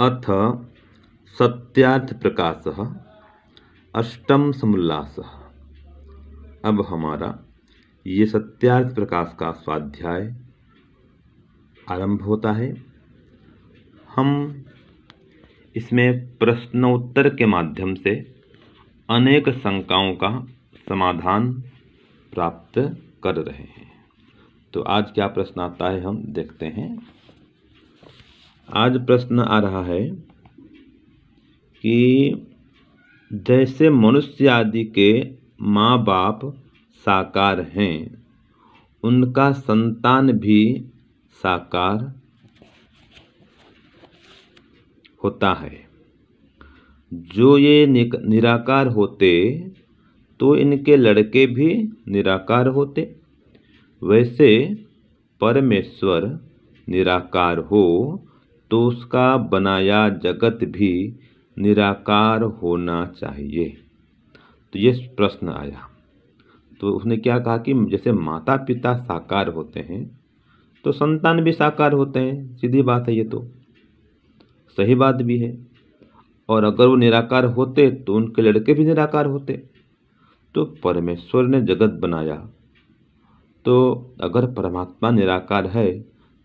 अथ सत्यार्थ प्रकाशः अष्टम समुल्लासः। अब हमारा ये सत्यार्थ प्रकाश का स्वाध्याय आरंभ होता है। हम इसमें प्रश्नोत्तर के माध्यम से अनेक शंकाओं का समाधान प्राप्त कर रहे हैं। तो आज क्या प्रश्न आता है हम देखते हैं। आज प्रश्न आ रहा है कि जैसे मनुष्य आदि के माँ बाप साकार हैं, उनका संतान भी साकार होता है। जो ये निराकार होते तो इनके लड़के भी निराकार होते। वैसे परमेश्वर निराकार हो तो उसका बनाया जगत भी निराकार होना चाहिए। तो ये प्रश्न आया। तो उसने क्या कहा कि जैसे माता पिता साकार होते हैं तो संतान भी साकार होते हैं। सीधी बात है, ये तो सही बात भी है। और अगर वो निराकार होते तो उनके लड़के भी निराकार होते। तो परमेश्वर ने जगत बनाया, तो अगर परमात्मा निराकार है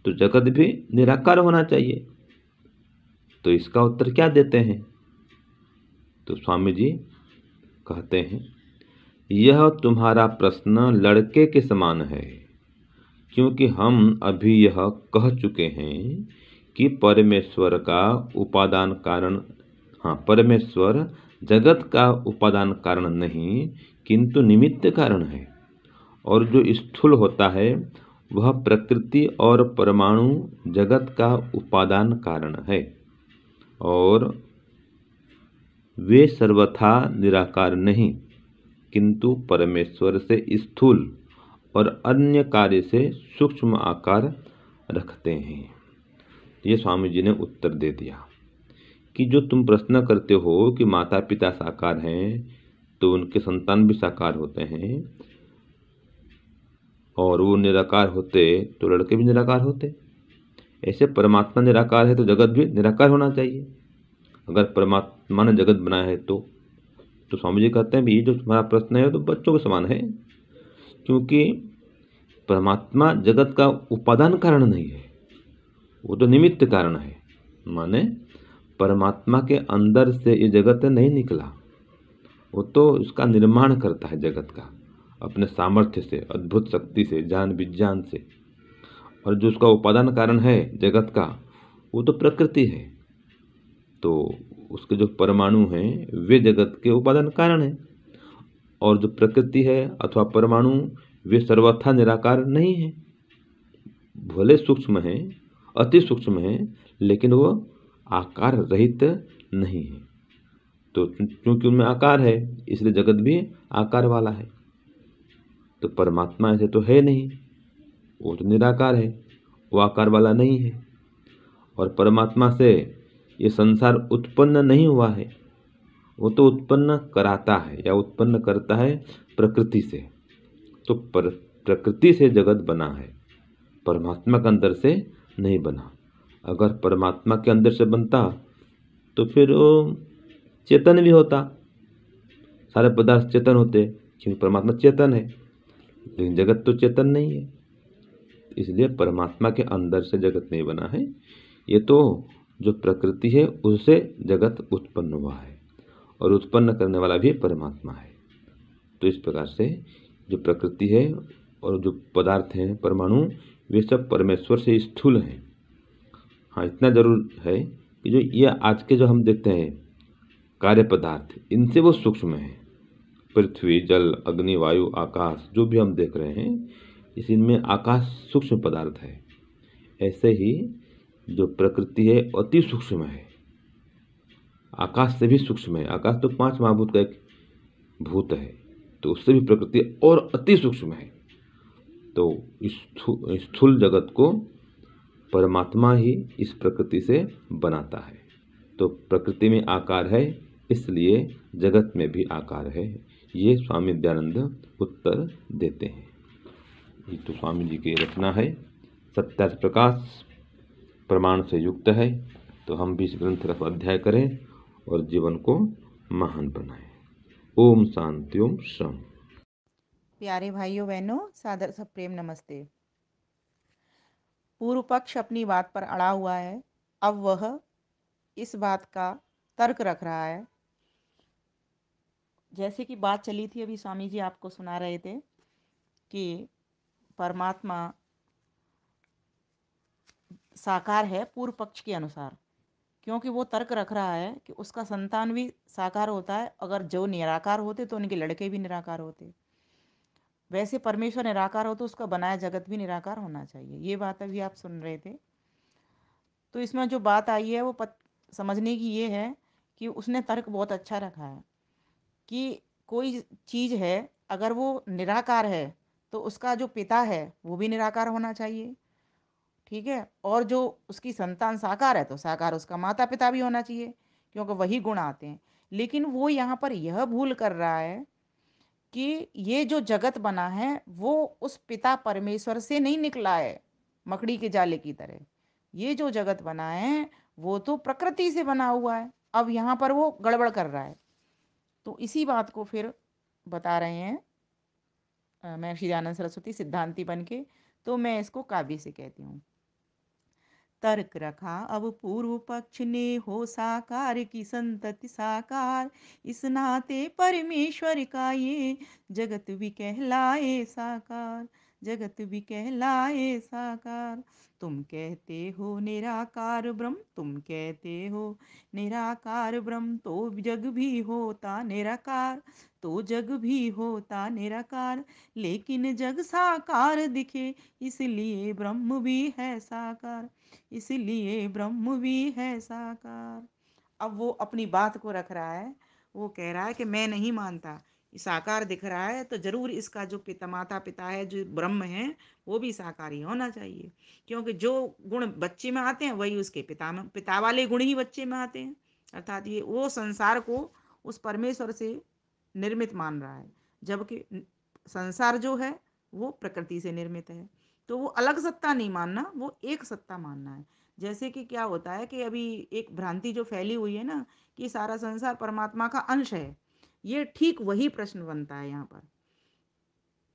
तो जगत भी निराकार होना चाहिए। तो इसका उत्तर क्या देते हैं? तो स्वामी जी कहते हैं, यह तुम्हारा प्रश्न लड़के के समान है, क्योंकि हम अभी यह कह चुके हैं कि परमेश्वर का उपादान कारण, परमेश्वर जगत का उपादान कारण नहीं किंतु निमित्त कारण है। और जो स्थूल होता है वह प्रकृति और परमाणु जगत का उपादान कारण है, और वे सर्वथा निराकार नहीं किंतु परमेश्वर से स्थूल और अन्य कार्य से सूक्ष्म आकार रखते हैं। ये स्वामी जी ने उत्तर दे दिया कि जो तुम प्रश्न करते हो कि माता पिता साकार हैं तो उनके संतान भी साकार होते हैं, और वो निराकार होते तो लड़के भी निराकार होते। ऐसे परमात्मा निराकार है तो जगत भी निराकार होना चाहिए। अगर परमात्मा ने जगत बनाया है तो स्वामी जी कहते हैं भी जो तुम्हारा प्रश्न है तो बच्चों के समान है, क्योंकि परमात्मा जगत का उपादान कारण नहीं है, वो तो निमित्त कारण है। माने परमात्मा के अंदर से ये जगत नहीं निकला, वो तो उसका निर्माण करता है जगत का अपने सामर्थ्य से, अद्भुत शक्ति से, ज्ञान विज्ञान से। और जो उसका उपादान कारण है जगत का, वो तो प्रकृति है। तो उसके जो परमाणु हैं वे जगत के उपादान कारण हैं, और जो प्रकृति है अथवा परमाणु वे सर्वथा निराकार नहीं है। भले सूक्ष्म हैं, अति सूक्ष्म हैं, लेकिन वो आकार रहित नहीं है। तो क्योंकि उनमें आकार है इसलिए जगत भी आकार वाला है। तो परमात्मा ऐसे तो है नहीं, वो तो निराकार है, वो आकार वाला नहीं है। और परमात्मा से ये संसार उत्पन्न नहीं हुआ है, वो तो उत्पन्न कराता है या उत्पन्न करता है प्रकृति से। तो प्रकृति से जगत बना है, परमात्मा के अंदर से नहीं बना। अगर परमात्मा के अंदर से बनता तो फिर वो चेतन भी होता, सारे पदार्थ चेतन होते, क्योंकि परमात्मा चेतन है, लेकिन जगत तो चेतन नहीं है। इसलिए परमात्मा के अंदर से जगत नहीं बना है, ये तो जो प्रकृति है उससे जगत उत्पन्न हुआ है, और उत्पन्न करने वाला भी परमात्मा है। तो इस प्रकार से जो प्रकृति है और जो पदार्थ हैं परमाणु, वे सब परमेश्वर से स्थूल हैं। हाँ, इतना जरूर है कि जो ये आज के जो हम देखते हैं कार्य पदार्थ, इनसे वो सूक्ष्म है। पृथ्वी, जल, अग्नि, वायु, आकाश जो भी हम देख रहे हैं, इनमें आकाश सूक्ष्म पदार्थ है। ऐसे ही जो प्रकृति है अति सूक्ष्म है, आकाश से भी सूक्ष्म है। आकाश तो 5 महाभूत का एक भूत है, तो उससे भी प्रकृति और अति सूक्ष्म है। तो स्थूल जगत को परमात्मा ही इस प्रकृति से बनाता है। तो प्रकृति में आकार है, इसलिए जगत में भी आकार है। ये स्वामी दयानंद उत्तर देते हैं। ये तो स्वामी जी की रचना है। सत्यार्थ प्रकाश प्रमाण से युक्त है। तो हम भी इस ग्रंथ का स्वाध्याय करें और जीवन को महान बनाएं। ओम शांति ओम शम। प्यारे भाइयों बहनों, सादर सब प्रेम नमस्ते। पूर्व पक्ष अपनी बात पर अड़ा हुआ है। अब वह इस बात का तर्क रख रहा है। जैसे कि बात चली थी, अभी स्वामी जी आपको सुना रहे थे कि परमात्मा साकार है पूर्व पक्ष के अनुसार, क्योंकि वो तर्क रख रहा है कि उसका संतान भी साकार होता है। अगर जो निराकार होते तो उनके लड़के भी निराकार होते। वैसे परमेश्वर निराकार हो तो उसका बनाया जगत भी निराकार होना चाहिए। ये बात अभी आप सुन रहे थे। तो इसमें जो बात आई है वो समझने की ये है कि उसने तर्क बहुत अच्छा रखा है कि कोई चीज़ है, अगर वो निराकार है तो उसका जो पिता है वो भी निराकार होना चाहिए। ठीक है। और जो उसकी संतान साकार है तो साकार उसका माता पिता भी होना चाहिए, क्योंकि वही गुण आते हैं। लेकिन वो यहाँ पर यह भूल कर रहा है कि ये जो जगत बना है वो उस पिता परमेश्वर से नहीं निकला है, मकड़ी के जाले की तरह। ये जो जगत बना है वो तो प्रकृति से बना हुआ है। अब यहाँ पर वो गड़बड़ कर रहा है। तो इसी बात को फिर बता रहे हैं महर्षि दयानंद सरस्वती सिद्धांति बन के। तो मैं इसको काव्य से कहती हूँ। तर्क रखा अब पूर्व पक्ष ने हो साकार की संतति साकार, इस नाते परमेश्वर का ये जगत भी कहलाए साकार, जगत भी कहलाए साकार। तुम कहते हो निराकार ब्रह्म, तुम कहते हो निराकार ब्रह्म, तो जग भी होता निराकार, तो जग भी होता निराकार। लेकिन जग साकार दिखे इसलिए ब्रह्म भी है साकार, इसलिए ब्रह्म भी है साकार। अब वो अपनी बात को रख रहा है। वो कह रहा है कि मैं नहीं मानता, ये साकार दिख रहा है तो जरूर इसका जो पिता माता पिता है जो ब्रह्म है वो भी साकार ही होना चाहिए, क्योंकि जो गुण बच्चे में आते हैं वही उसके पिता में, पिता वाले गुण ही बच्चे में आते हैं। अर्थात ये वो संसार को उस परमेश्वर से निर्मित मान रहा है, जबकि संसार जो है वो प्रकृति से निर्मित है। तो वो अलग सत्ता नहीं मानना, वो एक सत्ता मानना है। जैसे कि क्या होता है कि अभी एक भ्रांति जो फैली हुई है ना कि सारा संसार परमात्मा का अंश है, ये ठीक वही प्रश्न बनता है यहाँ पर।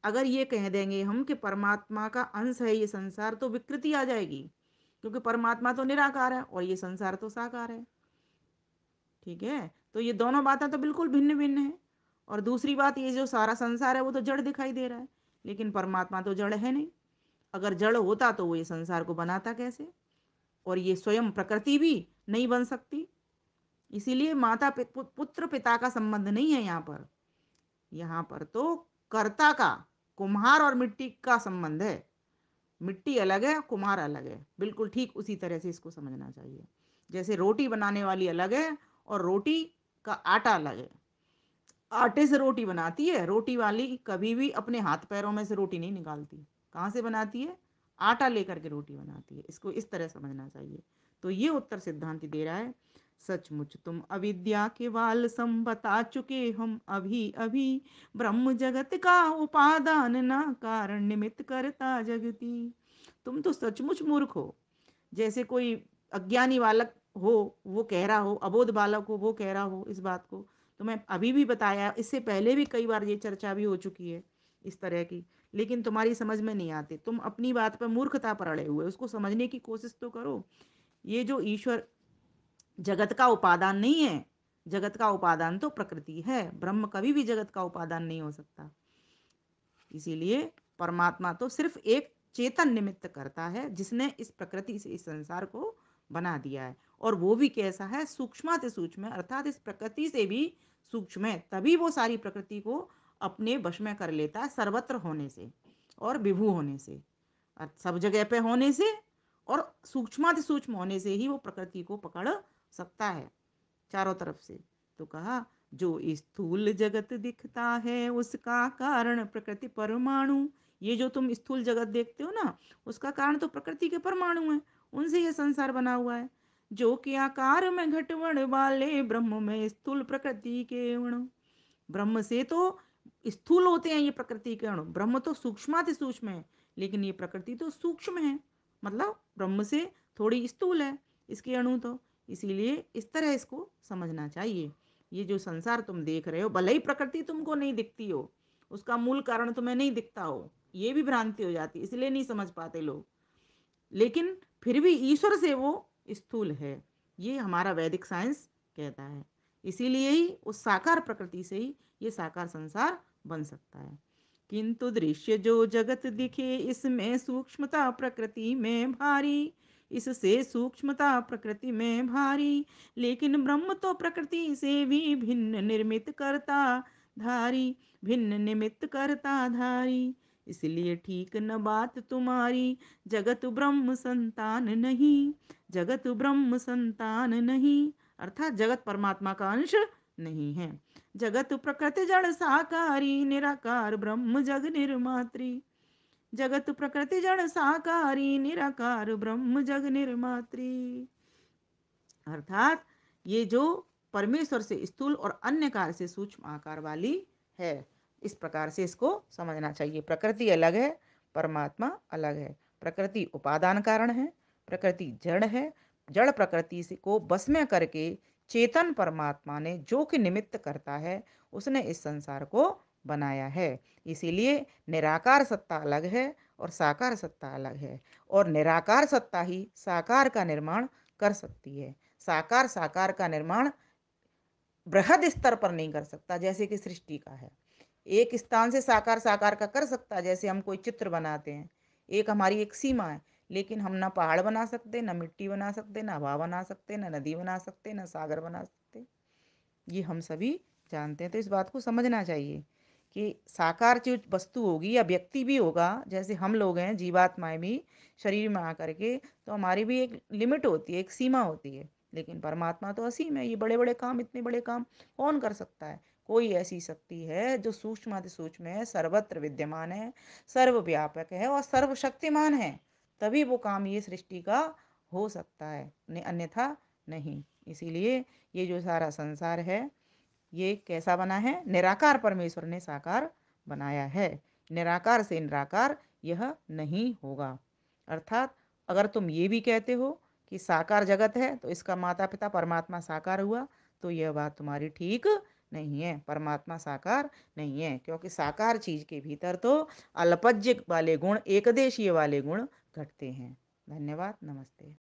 अगर ये कह देंगे हम कि परमात्मा का अंश है ये संसार, तो विकृति आ जाएगी, क्योंकि परमात्मा तो निराकार है और ये संसार तो साकार है। ठीक है। तो ये दोनों बातें तो बिल्कुल भिन्न भिन्न है। और दूसरी बात, ये जो सारा संसार है वो तो जड़ दिखाई दे रहा है, लेकिन परमात्मा तो जड़ है नहीं। अगर जड़ होता तो वो ये संसार को बनाता कैसे, और ये स्वयं प्रकृति भी नहीं बन सकती। इसीलिए माता पुत्र पिता का संबंध नहीं है यहाँ पर। यहाँ पर तो कर्ता का, कुम्हार और मिट्टी का संबंध है। मिट्टी अलग है, कुम्हार अलग है। बिल्कुल ठीक उसी तरह से इसको समझना चाहिए। जैसे रोटी बनाने वाली अलग है और रोटी का आटा अलग है। आटे से रोटी बनाती है रोटी वाली, कभी भी अपने हाथ पैरों में से रोटी नहीं निकालती। कहाँ से बनाती है? आटा लेकर के रोटी बनाती है। इसको इस तरह समझना चाहिए। तो ये उत्तर सिद्धांत दे रहा है। सचमुच तुम अविद्या के वाल सम बता चुके हम अभी अभी, ब्रह्म जगत का उपादान ना कारण निमित्त करता जगती। तुम तो सचमुच मूर्ख हो। जैसे कोई अज्ञानी बालक हो वो कह रहा हो, अबोध बालक हो वो कह रहा हो इस बात को। तो मैं अभी भी बताया, इससे पहले भी कई बार ये चर्चा भी हो चुकी है इस तरह की, लेकिन तुम्हारी समझ में नहीं आती। तुम अपनी बात पर मूर्खता पर अड़े हुए, उसको समझने की कोशिश तो करो। ये जो ईश्वर जगत का उपादान नहीं है, जगत का उपादान तो प्रकृति है। ब्रह्म कभी भी जगत का उपादान नहीं हो सकता। इसीलिए परमात्मा तो सिर्फ एक चेतन निमित्त करता है, जिसने इस प्रकृति से इस संसार को बना दिया है। और वो भी कैसा है? सूक्ष्माति सूक्ष्म, अर्थात इस प्रकृति से भी सूक्ष्म है। तभी वो सारी प्रकृति को अपने वश में कर लेता है, सर्वत्र होने से और विभू होने से, सब जगह पे होने से और सूक्ष्माति सूक्ष्म होने से ही वो प्रकृति को पकड़ सकता है चारों तरफ से। तो कहा जो स्थूल जगत दिखता है उसका कारण प्रकृति परमाणु। ये जो तुम स्थूल जगत देखते हो ना, उसका कारण तो प्रकृति के परमाणु हैं, उनसे ये संसार बना हुआ है। जो कि आकार में घटवण वाले ब्रह्म में स्थूल प्रकृति के अणु। ब्रह्म से तो स्थूल होते हैं ये प्रकृति के अणु, ब्रह्म तो सूक्ष्माति सूक्ष्म है, लेकिन ये प्रकृति तो सूक्ष्म है, मतलब ब्रह्म से थोड़ी स्थूल है इसके अणु तो। इसीलिए इस तरह इसको समझना चाहिए। ये जो संसार तुम देख रहे हो, भले ही प्रकृति तुमको नहीं दिखती हो, उसका मूल कारण तुम्हें नहीं दिखता हो, ये भी भ्रांति हो जाती है, इसलिए नहीं समझ पाते लोग। लेकिन फिर भी ईश्वर से वो स्थूल है, ये हमारा वैदिक साइंस कहता है। इसीलिए ही उस साकार प्रकृति से ही ये साकार संसार बन सकता है। किंतु दृश्य जो जगत दिखे इसमें सूक्ष्मता प्रकृति में भारी, इससे सूक्ष्मता प्रकृति में भारी, लेकिन ब्रह्म तो प्रकृति से भी भिन्न निर्मित करता धारी, भिन्न निमित्त करता धारी। इसलिए ठीक न बात तुम्हारी, जगत ब्रह्म संतान नहीं, जगत ब्रह्म संतान नहीं, अर्थात जगत परमात्मा का अंश नहीं है। जगत प्रकृति जड़ साकारी, निराकार ब्रह्म जग निर्मात्री, जगत प्रकृति जड़ साकारी, निराकार ब्रह्म जग निर्मात्री। अर्थात ये जो परमेश्वर से स्थूल और अन्य कार्य से सूक्ष्म आकार वाली है, इस प्रकार से इसको समझना चाहिए। प्रकृति अलग है, परमात्मा अलग है। प्रकृति उपादान कारण है, प्रकृति जड़ है। जड़ प्रकृति से को बस में करके चेतन परमात्मा ने जो कि निमित्त करता है, उसने इस संसार को बनाया है। इसीलिए निराकार सत्ता अलग है और साकार सत्ता अलग है, और निराकार सत्ता ही साकार का निर्माण कर सकती है। साकार साकार का निर्माण बृहद स्तर पर नहीं कर सकता, जैसे कि सृष्टि का है। एक स्थान से साकार साकार का कर सकता है, जैसे हम कोई चित्र बनाते हैं, एक हमारी एक सीमा है। लेकिन हम ना पहाड़ बना सकते, ना मिट्टी बना सकते, ना हवा बना सकते, ना नदी बना सकते, ना सागर बना सकते। ये हम सभी जानते हैं। तो इस बात को समझना चाहिए कि साकार जो वस्तु होगी या व्यक्ति भी होगा, जैसे हम लोग हैं जीवात्माएं भी शरीर में आकर के, तो हमारी भी एक लिमिट होती है, एक सीमा होती है। लेकिन परमात्मा तो असीम है, ये बड़े बड़े काम, इतने बड़े काम कौन कर सकता है? कोई ऐसी शक्ति है जो सूक्ष्म सूक्ष्म है, सर्वत्र विद्यमान है, सर्वव्यापक है और सर्वशक्तिमान है, तभी वो काम ये सृष्टि का हो सकता है, अन्यथा नहीं। इसीलिए ये जो सारा संसार है, ये कैसा बना है? निराकार परमेश्वर ने साकार बनाया है। निराकार से निराकार यह नहीं होगा। अर्थात अगर तुम ये भी कहते हो कि साकार जगत है तो इसका माता पिता परमात्मा साकार हुआ, तो यह बात तुम्हारी ठीक नहीं है। परमात्मा साकार नहीं है, क्योंकि साकार चीज के भीतर तो अल्पज्य वाले गुण, एकदेशीय वाले गुण घटते हैं। धन्यवाद, नमस्ते।